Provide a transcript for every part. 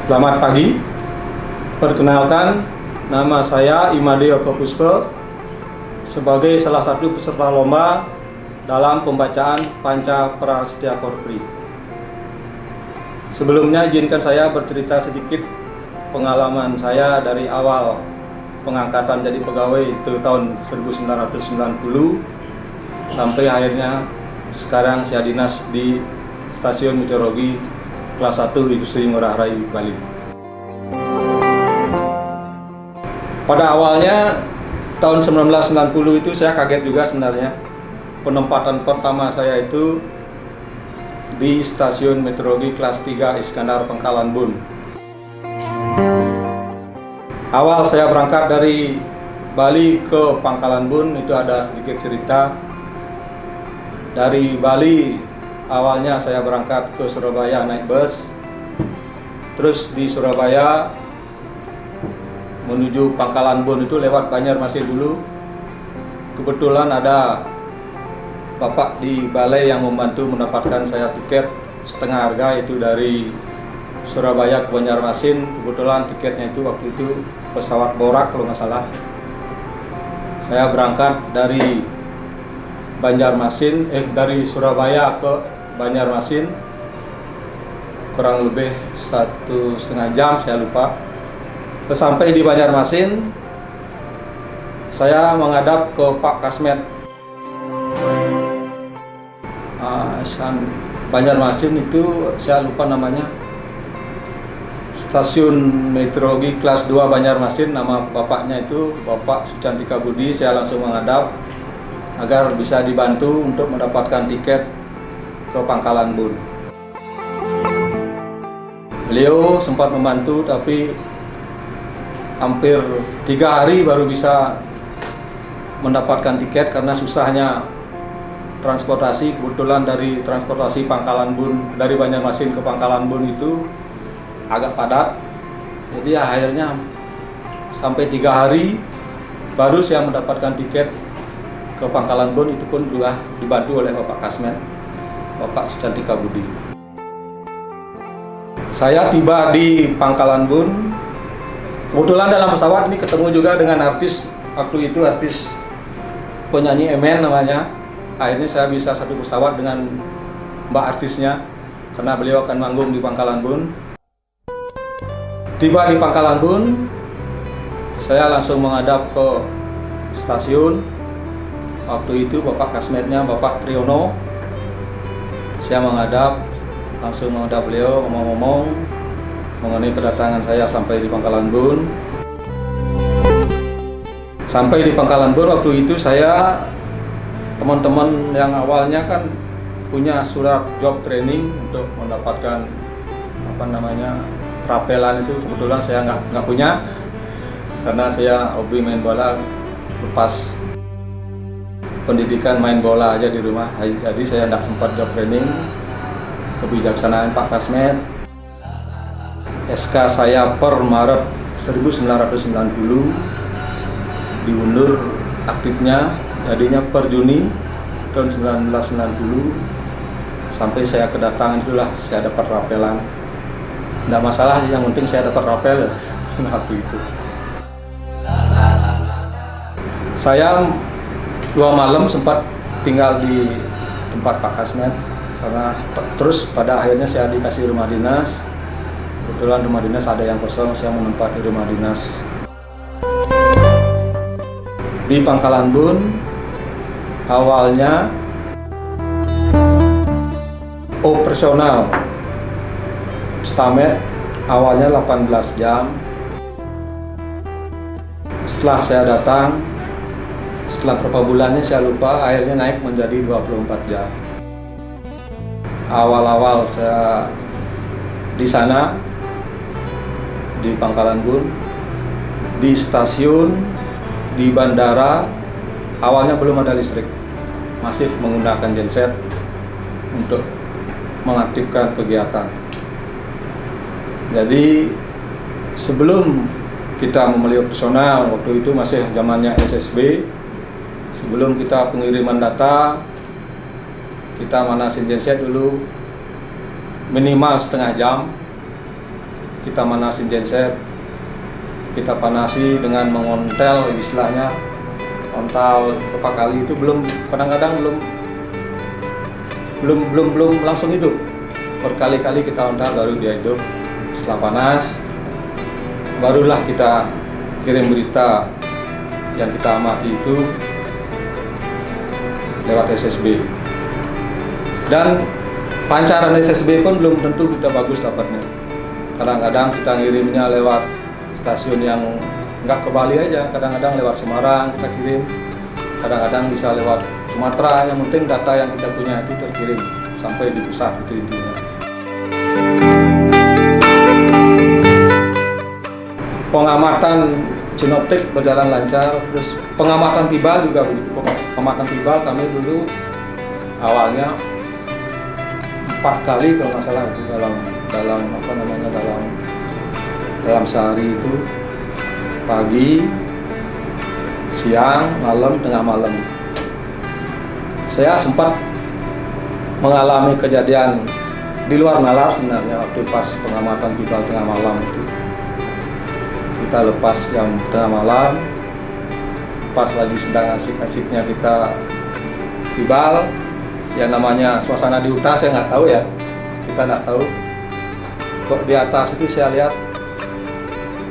Selamat pagi. Perkenalkan, nama saya Imade Oko Puspa sebagai salah satu peserta lomba dalam pembacaan Panca Prasetya Korpri. Sebelumnya izinkan saya bercerita sedikit pengalaman saya dari awal pengangkatan jadi pegawai itu tahun 1990 sampai akhirnya sekarang saya dinas di Stasiun Meteorologi Kelas 1 Industri Ngurah Rai, Bali. Pada awalnya tahun 1990 itu saya kaget juga sebenarnya. Penempatan pertama saya itu di Stasiun Meteorologi Kelas 3 Iskandar Pangkalan Bun. Awal saya berangkat dari Bali ke Pangkalan Bun itu ada sedikit cerita. Dari Bali awalnya saya berangkat ke Surabaya naik bus. Terus di Surabaya menuju Pangkalan Bun itu lewat Banjarmasin dulu. Kebetulan ada bapak di balai yang membantu mendapatkan saya tiket setengah harga itu dari Surabaya ke Banjarmasin. Kebetulan tiketnya itu waktu itu pesawat Borak kalau nggak salah. Saya berangkat dari dari Surabaya ke Banjarmasin kurang lebih 1,5 jam, saya lupa. Sampai di Banjarmasin saya menghadap ke Pak Kasmet. Banjarmasin itu saya lupa namanya, Stasiun Meteorologi Kelas 2 Banjarmasin, nama bapaknya itu Bapak Sucantika Budi. Saya langsung menghadap agar bisa dibantu untuk mendapatkan tiket ke Pangkalan Bun. Beliau sempat membantu tapi hampir 3 hari baru bisa mendapatkan tiket karena susahnya transportasi. Kebetulan dari transportasi Pangkalan Bun dari Banjarmasin ke Pangkalan Bun itu agak padat. Jadi akhirnya sampai 3 hari baru saya mendapatkan tiket ke Pangkalan Bun. Itu pun juga dibantu oleh Bapak Kasmet, Bapak Sucantika Budi. Saya tiba di Pangkalan Bun. Kebetulan dalam pesawat ini ketemu juga dengan artis, waktu itu artis penyanyi Emen namanya. Akhirnya saya bisa satu pesawat dengan mbak artisnya karena beliau akan manggung di Pangkalan Bun. Tiba di Pangkalan Bun, saya langsung menghadap ke stasiun. Waktu itu Bapak Kasmetnya Bapak Triyono. Saya langsung menghadap beliau, ngomong-ngomong mengenai kedatangan saya sampai di Pangkalan Bun. Sampai di Pangkalan Bun waktu itu teman-teman yang awalnya kan punya surat job training untuk mendapatkan rapelan itu. Kebetulan saya nggak punya karena saya hobi main bola, lepas pendidikan main bola aja di rumah. Jadi saya tidak sempat job training. Kebijaksanaan Pak Kasmet, SK saya per Maret 1990 diundur aktifnya, jadinya per Juni tahun 1990 sampai saya kedatangan itulah saya dapat rapelan. Tidak masalah sih, yang penting saya dapat rapel waktu itu. Saya 2 malam sempat tinggal di tempat Pak Kasmet karena terus pada akhirnya saya dikasih rumah dinas. Kebetulan rumah dinas ada yang kosong, saya menempati rumah dinas di Pangkalan Bun. Awalnya operasional Stamet awalnya 18 jam. Setelah saya datang, setelah beberapa bulannya saya lupa, akhirnya naik menjadi 24 jam. Awal-awal saya di sana di Pangkalan Bun, di stasiun, di bandara, awalnya belum ada listrik, masih menggunakan genset untuk mengaktifkan kegiatan. Jadi sebelum kita memilih operasional, waktu itu masih zamannya SSB, sebelum kita pengiriman data, kita manasin genset dulu minimal setengah jam. kita manasin genset, kita panasi dengan mengontel, istilahnya ontal berapa kali itu kadang-kadang belum langsung hidup, berkali-kali kita ontal baru dia hidup. Setelah panas barulah kita kirim berita yang kita amati itu lewat SSB, dan pancaran SSB pun belum tentu kita bagus dapatnya. Kadang-kadang kita ngirimnya lewat stasiun yang nggak ke Bali aja, kadang-kadang lewat Semarang kita kirim, kadang-kadang bisa lewat Sumatera. Yang penting data yang kita punya itu terkirim sampai di pusat, itu intinya. Pengamatan sinoptik berjalan lancar, terus pengamatan tibal juga begitu. Pengamatan tibal kami dulu awalnya 4 kali kalau nggak salah itu dalam sehari itu, pagi, siang, malam, tengah malam. Saya sempat mengalami kejadian di luar nalar sebenarnya waktu pas pengamatan tibal tengah malam itu. Kita lepas jam tengah malam, pas lagi sedang asik-asiknya kita tibal, ya namanya suasana di hutan, saya nggak tahu ya, kita nggak tahu. Kok di atas itu saya lihat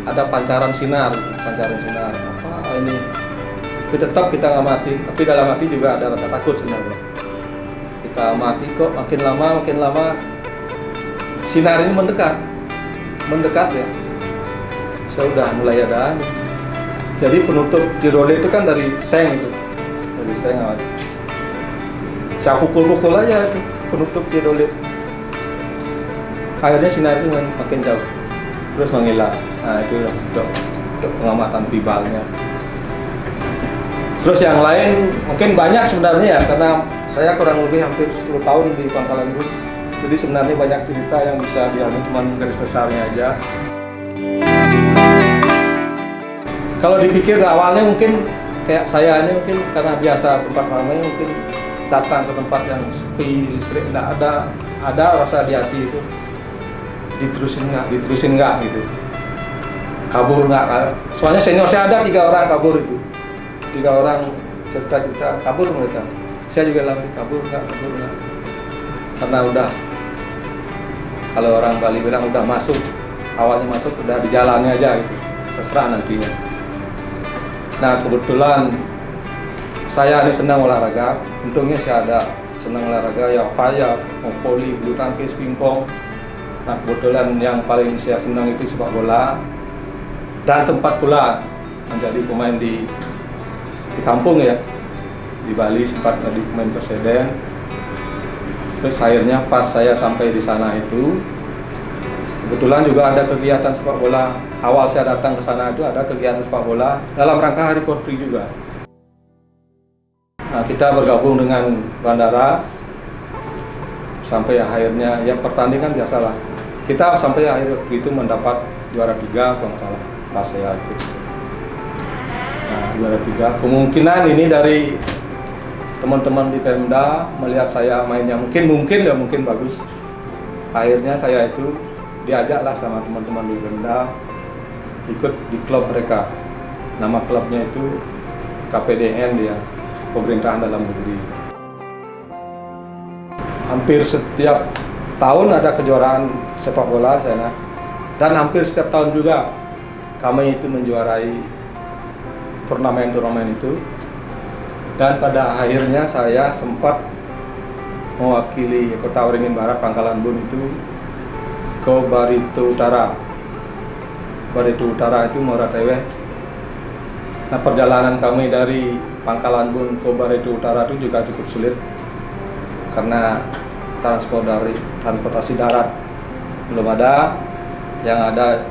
ada pancaran sinar apa ini? Tapi tetap kita ngamati, tapi dalam hati juga ada rasa takut sebenarnya. Kita amati, kok makin lama sinar ini mendekat ya. Saya udah mulai ada. Jadi penutup hidrolik itu kan dari seng itu, awal. Saya pukul aja itu penutup hidrolik. Akhirnya sinar itu makin jauh, terus menghilang. Nah itu untuk pengamatan tibalnya. Terus yang lain mungkin banyak sebenarnya ya, karena saya kurang lebih hampir 10 tahun di Pangkalan Bun. Jadi sebenarnya banyak cerita yang bisa diambil, cuma garis besarnya aja. Kalau dipikir awalnya mungkin kayak saya ini mungkin karena biasa tempat ramai, mungkin datang ke tempat yang sepi, listrik tidak ada rasa di hati itu. Diterusin nggak gitu, kabur nggak. Soalnya senior saya ada 3 orang kabur itu, 3 orang cerita kabur mereka. Saya juga lagi kabur nggak, karena udah, kalau orang Bali bilang udah masuk, awalnya masuk udah di jalannya aja gitu, terserah nantinya. Nah kebetulan saya ini senang olahraga, untungnya saya ada senang olahraga ya, apa ya, mau voli, bulu tangkis, pingpong. Nah kebetulan yang paling saya senang itu sepak bola, dan sempat pula menjadi pemain di kampung ya, di Bali sempat menjadi pemain Perseden. Terus akhirnya pas saya sampai di sana itu, kebetulan juga ada kegiatan sepak bola. Awal saya datang ke sana itu ada kegiatan sepak bola dalam rangka Hari Korpri juga. Nah kita bergabung dengan bandara sampai akhirnya ya pertandingan biasalah. Kita sampai akhir itu mendapat juara 3 kalau nggak salah pas saya ikut. Nah juara 3, kemungkinan ini dari teman-teman di Pemda melihat saya mainnya mungkin bagus. Akhirnya saya itu diajaklah sama teman-teman di Pemda ikut di klub mereka. Nama klubnya itu KPDN dia, Pemerintahan Dalam Negeri. Hampir setiap tahun ada kejuaraan sepak bola di sana, dan hampir setiap tahun juga kami itu menjuarai turnamen itu. Dan pada akhirnya saya sempat mewakili Kota Waringin Barat, Pangkalan Bun itu ke Barito Utara. Barito Utara itu Muara Teweh. Nah perjalanan kami dari Pangkalan Bun ke Barito Utara itu juga cukup sulit karena transportasi darat belum ada, yang ada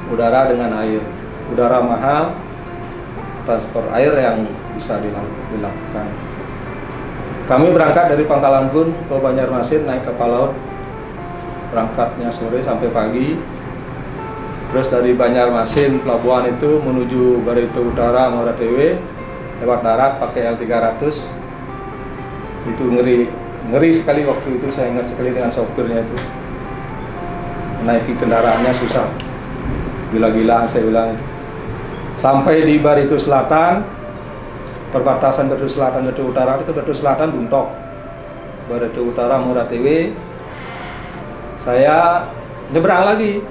udara dengan air. Udara mahal, transport air yang bisa dilakukan. Kami berangkat dari Pangkalan Bun ke Banjarmasin naik kapal laut, berangkatnya sore sampai pagi. Terus dari Banjarmasin pelabuhan itu menuju Barito Utara Muara Teweh lewat darat pakai L300. Itu ngeri sekali waktu itu, saya ingat sekali dengan sopirnya itu. Naiki kendaraannya susah. gila-gilaan saya bilang. Sampai di Barito Selatan, perbatasan Barito Selatan Barito Utara, itu Barito Selatan Buntok, Barito Utara Moratewe. Saya nyebrang lagi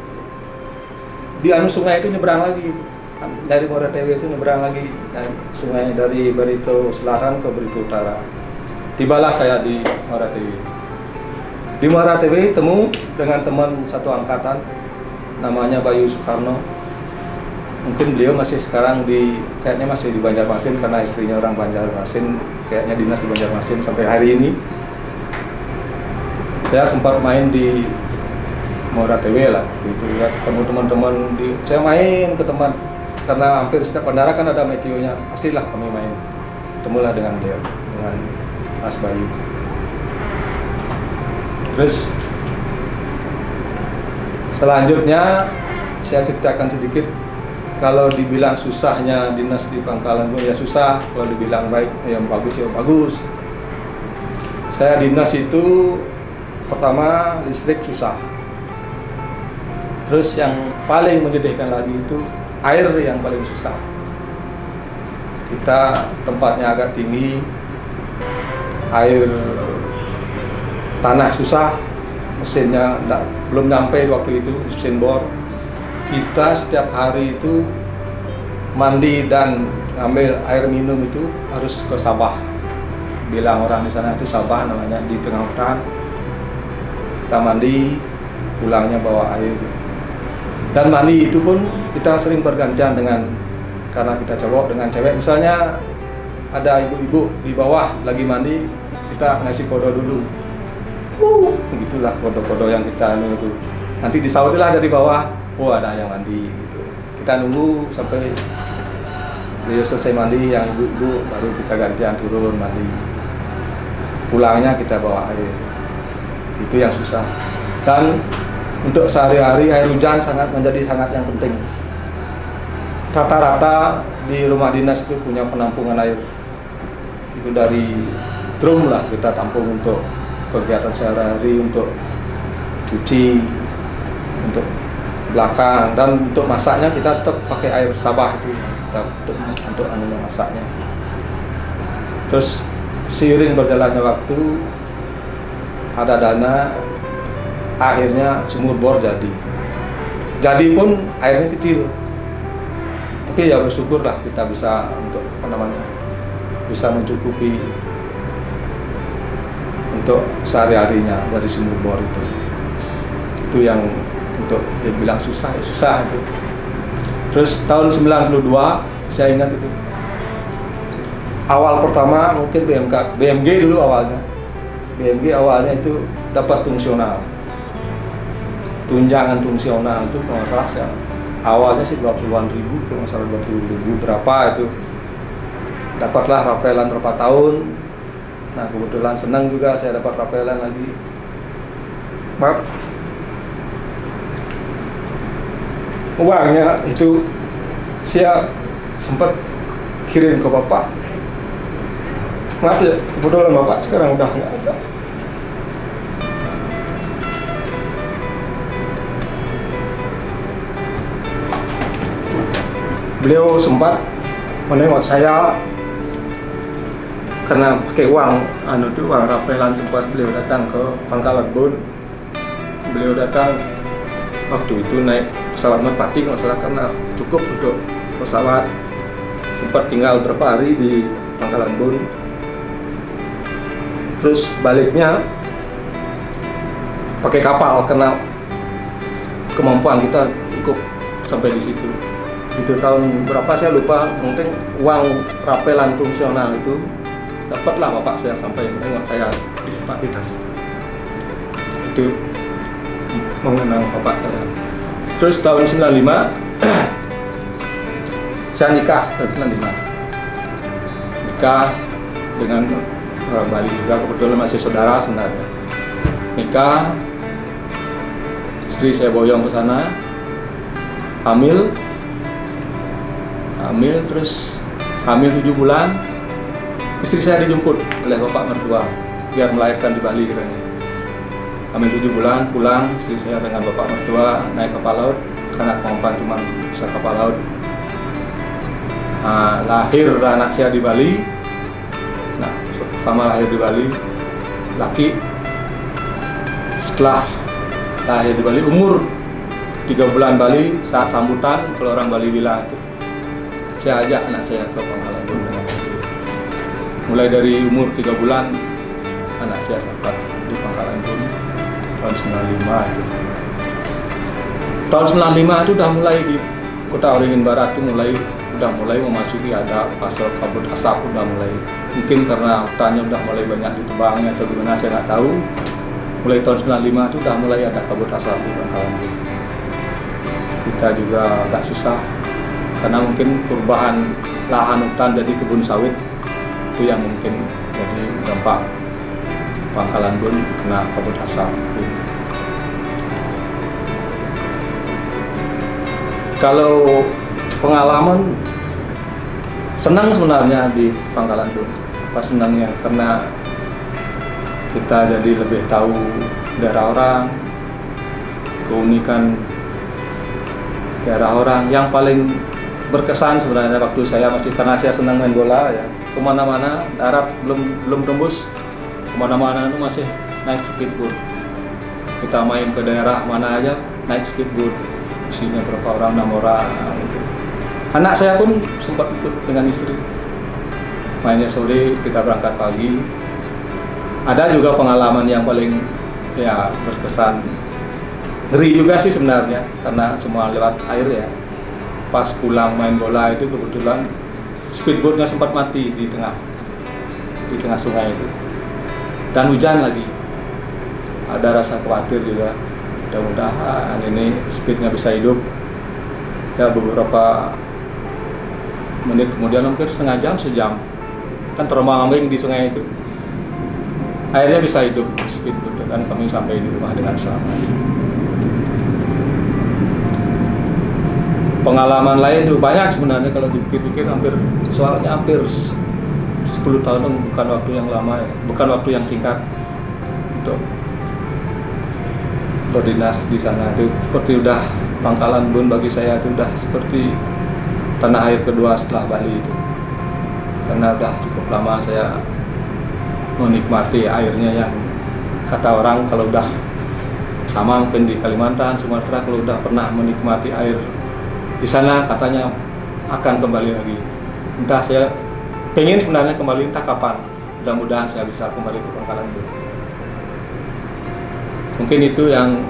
di sungai itu, nyebrang lagi dari Moratewe itu, nyebrang lagi sungai dari Barito Selatan ke Barito Utara. Tibalah saya di Moratewe. Di Moratewe temu dengan teman satu angkatan namanya Bayu Soekarno. Mungkin beliau masih sekarang kayaknya masih di Banjarmasin karena istrinya orang Banjarmasin, kayaknya dinas di Banjarmasin sampai hari ini. Saya sempat main di Moratewe lah, gitu ya, ketemu teman-teman saya main ke tempat, karena hampir setiap bandara kan ada meteonya, pastilah kami main, ketemulah dengan dia, dengan Mas Bayu. Terus selanjutnya saya ceritakan sedikit. Kalau dibilang susahnya dinas di Pangkalan Bun ya susah, kalau dibilang baik yang bagus ya bagus. Saya dinas itu pertama listrik susah. Terus yang paling menyedihkan lagi itu air yang paling susah. Kita tempatnya agak tinggi, air tanah susah, mesinnya belum nyampe waktu itu, mesin bor. Kita setiap hari itu mandi dan ngambil air minum itu harus ke Sabah. Bilang orang di sana itu Sabah namanya, di tengah hutan. Kita mandi, pulangnya bawa air. Dan mandi itu pun kita sering bergantian dengan, karena kita cowok dengan cewek. Misalnya ada ibu-ibu di bawah lagi mandi, kita ngasih kode dulu. Begitulah kode-kode yang kita itu. Nanti disautilah dari bawah, oh ada yang mandi gitu. Kita nunggu sampai beliau selesai mandi, yang ibu-ibu baru kita gantian turun mandi. Pulangnya kita bawa air. Itu yang susah. Dan untuk sehari-hari air hujan menjadi sangat yang penting. Rata-rata di rumah dinas itu punya penampungan air. Itu dari drum lah kita tampung untuk kegiatan sehari-hari, untuk cuci, untuk belakang, dan untuk masaknya kita tetap pakai air Sabah itu kita untuk masaknya. Terus seiring berjalannya waktu, ada dana, akhirnya sumur bor jadi pun airnya kecil, tapi ya bersyukurlah kita bisa untuk bisa mencukupi untuk sehari-harinya dari sumur bor itu yang untuk bilang susah ya susah itu. Terus tahun 92 saya ingat itu awal pertama mungkin BMG dulu awalnya. BMG awalnya itu dapat fungsional, tunjangan fungsional itu kalau nggak salah saya awalnya sih 20-an ribu, kalau nggak salah 20 ribu berapa itu, dapatlah rapelan berapa tahun. Nah kebetulan senang juga saya dapat rapelan lagi. Maaf, uangnya itu saya sempat kirim ke bapak. Maaf ya, kebetulan bapak sekarang udah nggak ada. Beliau sempat menengok saya karena pakai uang uang rapelan. Sempat beliau datang ke Pangkalan Bun. Beliau datang waktu itu naik pesawat Merpati kalau salah, karena cukup untuk pesawat. Sempat tinggal berapa hari di Pangkalan Bun. Terus baliknya pakai kapal karena kemampuan kita cukup sampai di situ. Itu tahun berapa saya lupa, mungkin uang rapelan fungsional itu dapatlah bapak saya sampai menengok saya di Sepatidas. Itu mengenang bapak saya. Terus tahun 95 saya nikah, nikah dengan orang Bali juga, kebetulan masih saudara sebenarnya. Nikah, istri saya boyong ke sana, hamil terus hamil 7 bulan, istri saya dijemput oleh bapak mertua biar melahirkan di Bali katanya. Hamil 7 bulan pulang, istri saya dengan bapak mertua naik kapal laut karena kemampuan cuma bisa kapal laut. Nah, lahir anak saya di Bali. Nah, pertama lahir di Bali, laki. Setelah lahir di Bali, umur 3 bulan Bali, saat sambutan, kalau orang Bali bilang itu, saya ajak anak saya ke Pangkalan Bun dengan mulai dari umur 3 bulan, anak saya sempat di Pangkalan Bun tahun 95 itu. Tahun 95 itu udah mulai di Kota Waringin Barat itu udah mulai memasuki ada fase kabut asap, udah mulai, mungkin karena hutannya udah mulai banyak ditebangnya atau gimana saya nggak tahu. Mulai tahun 95 itu udah mulai ada kabut asap di Pangkalan Bun. Kita juga agak susah karena mungkin perubahan lahan hutan jadi kebun sawit, itu yang mungkin jadi dampak Pangkalan Bun kena kabut asap. Kalau pengalaman senang sebenarnya di Pangkalan Bun. Apa senangnya? Karena kita jadi lebih tahu daerah orang, keunikan daerah orang. Yang paling berkesan sebenarnya waktu saya masih, karena saya senang main bola ya, kemana-mana darat belum tembus, kemana-mana itu masih naik speedboat. Kita main ke daerah mana aja naik speedboat, isinya berapa orang, 6 orang gitu. Anak saya pun sempat ikut dengan istri, mainnya sore, kita berangkat pagi. Ada juga pengalaman yang paling ya berkesan, ngeri juga sih sebenarnya, karena semua lewat air ya. Pas pulang main bola itu kebetulan speedboatnya sempat mati di tengah sungai itu, dan hujan lagi. Ada rasa khawatir juga, mudah-mudahan ini speednya bisa hidup. Ya beberapa menit kemudian, hampir sejam kan terombang-ambing di sungai itu, akhirnya bisa hidup speedboat dan kami sampai di rumah dengan selamat. Pengalaman lain juga banyak sebenarnya kalau dipikir-pikir, soalnya hampir 10 tahun, bukan waktu yang lama ya, bukan waktu yang singkat untuk berdinas di sana. Itu seperti udah Pangkalan Bun bagi saya itu udah seperti tanah air kedua setelah Bali itu, karena udah cukup lama saya menikmati airnya, yang kata orang kalau udah sama mungkin di Kalimantan, Sumatera, kalau udah pernah menikmati air di sana katanya akan kembali lagi. Entah saya pengen sebenarnya kembali, entah kapan. Mudah-mudahan saya bisa kembali ke Pangkalan Bun. Mungkin itu yang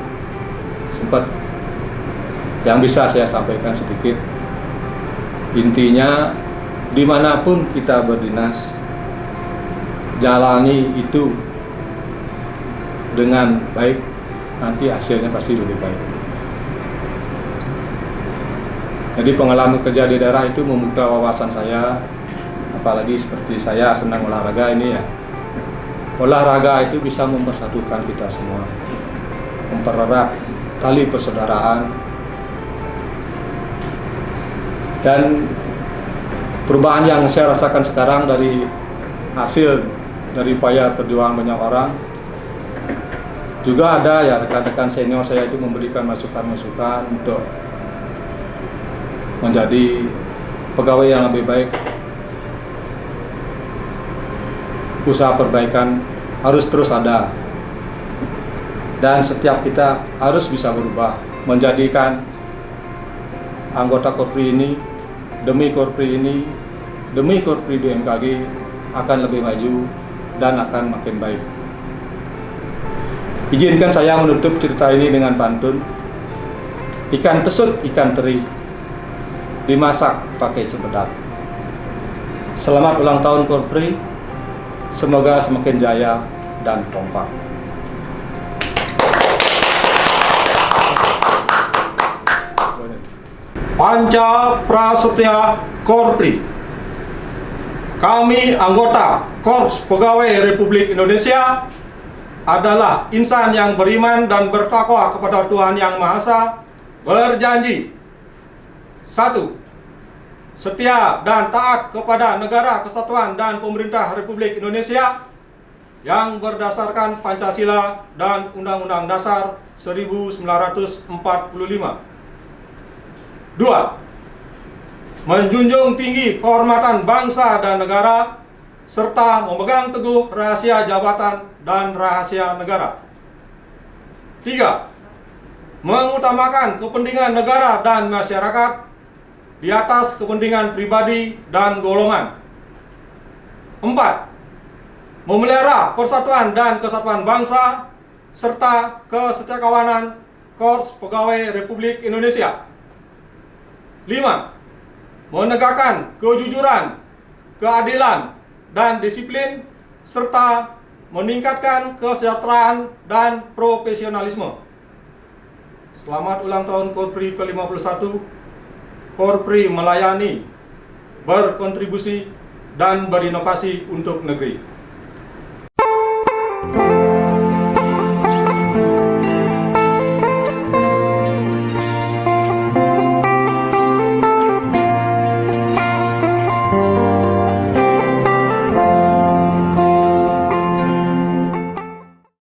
sempat yang bisa saya sampaikan sedikit. Intinya dimanapun kita berdinas, jalani itu dengan baik, nanti hasilnya pasti lebih baik. Jadi pengalaman kerja di daerah itu membuka wawasan saya, apalagi seperti saya senang olahraga ini ya. Olahraga itu bisa mempersatukan kita semua, mempererat tali persaudaraan, dan perubahan yang saya rasakan sekarang dari hasil dari upaya perjuangan banyak orang. Juga ada ya rekan-rekan senior saya itu memberikan masukan-masukan untuk menjadi pegawai yang lebih baik. Usaha perbaikan harus terus ada, dan setiap kita harus bisa berubah, menjadikan anggota Korpri ini demi Korpri ini, demi Korpri BMKG akan lebih maju dan akan makin baik. Izinkan saya menutup cerita ini dengan pantun. Ikan pesut, ikan teri, dimasak pakai cempedak. Selamat ulang tahun Korpri, semoga semakin jaya dan kompak. Panca Prasetya Korpri. Kami anggota Korps Pegawai Republik Indonesia adalah insan yang beriman dan bertakwa kepada Tuhan Yang Maha Esa, berjanji: 1. Setia dan taat kepada negara kesatuan dan pemerintah Republik Indonesia yang berdasarkan Pancasila dan Undang-Undang Dasar 1945. 2. Menjunjung tinggi kehormatan bangsa dan negara serta memegang teguh rahasia jabatan dan rahasia negara. 3. Mengutamakan kepentingan negara dan masyarakat di atas kepentingan pribadi dan golongan. 4. Memelihara persatuan dan kesatuan bangsa serta kesetiakawanan Korps Pegawai Republik Indonesia. 5. Menegakkan kejujuran, keadilan, dan disiplin serta meningkatkan kesejahteraan dan profesionalisme. Selamat ulang tahun Korpri ke-51. Korpri melayani, berkontribusi, dan berinovasi untuk negeri.